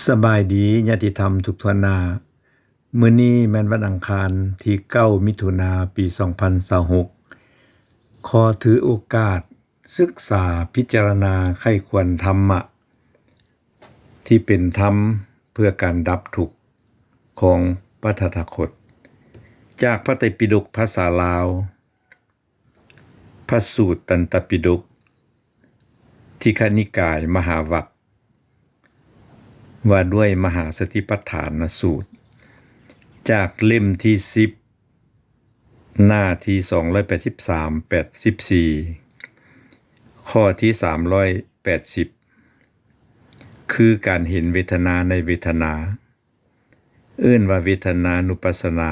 สบายดีญาติธรรมทุกทวนหน้ามื้อนี้แม่นวันอังคารที่9มิถุนาปี2026ขอถือโอกาสศึกษาพิจารณาไข้ควรธรรมะที่เป็นธรรมเพื่อการดับทุกข์ของพระตถาคตจากพระไตรปิฎกภาษาลาวพระสูตรตันตปิฎกทีฆนิกายมหาวรรคว่าด้วยมหาสติปัฏฐานสูตรจากเล่มที่10หน้าที่283-84ข้อที่380คือการเห็นเวทนาในเวทนาเอิ้นว่าเวทนานุปัสสนา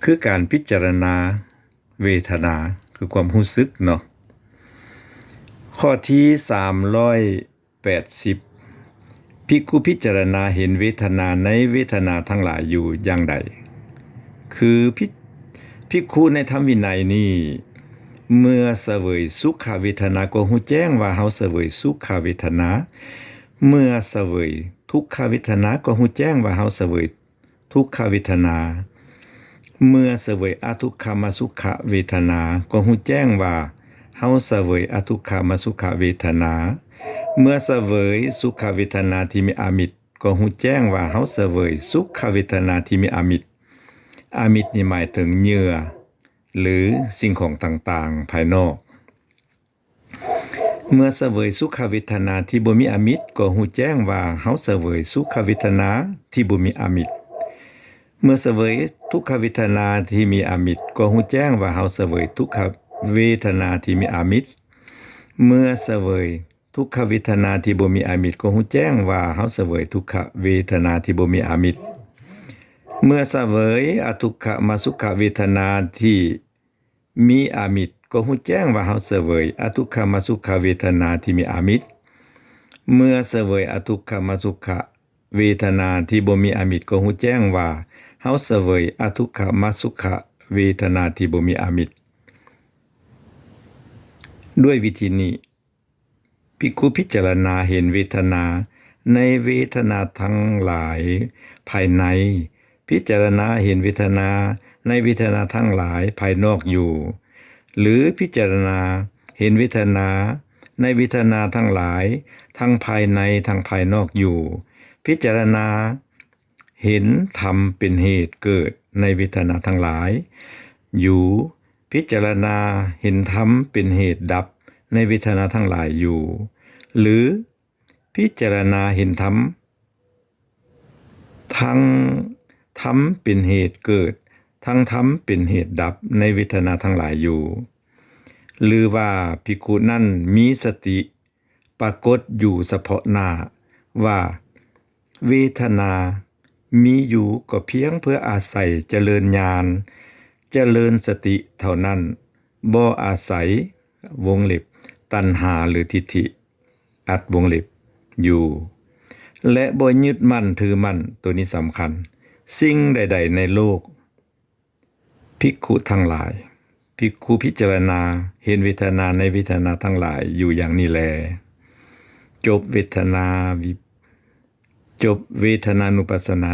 คือการพิจารณาเวทนาคือความรู้สึกเนาะข้อที่380ภิกขุพิจารณาเห็นเวทนาในเวทนาทั้งหลายอยู่อย่างใดคือภิกขุในธรรมวินัยนี้เมื่อเสวยสุขเวทนาก็รู้แจ้งว่าเฮาเสวยสุขเวทนาเมื่อเสวยทุกขเวทนาก็รู้แจ้งว่าเฮาเสวยทุกขเวทนาเมื่อเสวยอทุกขมสุขเวทนาก็รู้แจ้งว่าเฮาเสวยอทุกขมสุขเวทนาเมื่อเสวยสุขเวทนาที่มีอามิตรก็รู้แจ้งว่าเฮาเสวยสุขเวทนาที่มีอามิตรอามิตรนี่หมายถึงเหยื่อหรือสิ่งของต่างๆภายนอกเมื่อเสวยสุขเวทนาที่บ่มีอามิตรก็รู้แจ้งว่าเฮาเสวยสุขเวทนาที่บ่มีอามิตรเมื่อเสวยทุกขเวทนาที่มีอามิตรก็รู้แจ้งว่าเฮาเสวยทุกขเวทนาที่มีอามิตรเมื่อเสวยทุกขเวทนาที่บ่มีอามิตรก็รู้แจ้งว่าเฮาเสวยทุกขเวทนาที่บ่มีอามิตรเมื่อเสวยอทุกขมสุขเวทนาที่มีอามิตรก็รู้แจ้งว่าเฮาเสวยอทุกขมสุขเวทนาที่มีอามิตรเมื่อเสวยอทุกขมสุขเวทนาที่บ่มีอามิตรก็รู้แจ้งว่าเฮาเสวยอทุกขมสุขเวทนาที่บ่มีอามิตรด้วยวิธีนี้ภิกขุพิจารณาเห็นเวทนาในเวทนาทั้งหลายภายในพิจารณาเห็นเวทนาในเวทนาทั้งหลายภายนอกอยู่หรือพิจารณาเห็นเวทนาในเวทนาทั้งหลายทั้งภายในทั้งภายนอกอยู่พิจารณาเห็นธรรมเป็นเหตุเกิดในเวทนาทั้งหลายอยู่พิจารณาเห็นธรรมเป็นเหตุดับในเวทนาทั้งหลายอยู่หรือพิจารณาเห็นธรรมทั้งธรรมเป็นเหตุเกิดทั้งธรรมเป็นเหตุดับในเวทนาทั้งหลายอยู่หรือว่าภิกขุนั้นมีสติปรากฏอยู่เฉพาะหน้าว่าเวทนามีอยู่ก็เพียงเพื่ออาศัยเจริญญาณเจริญสติเท่านั้นบ่อาศัยวงเล็บตัณหาหรือทิฏฐิอัดวงเล็บอยู่และบ่ยึดมั่นถือมั่นตัวนี้สำคัญสิ่งใดๆในโลกภิกขุทั้งหลายภิกขุพิจารณาเห็นเวทนาในเวทนาทั้งหลายอยู่อย่างนี้แลจบเวทนานุปัสสนา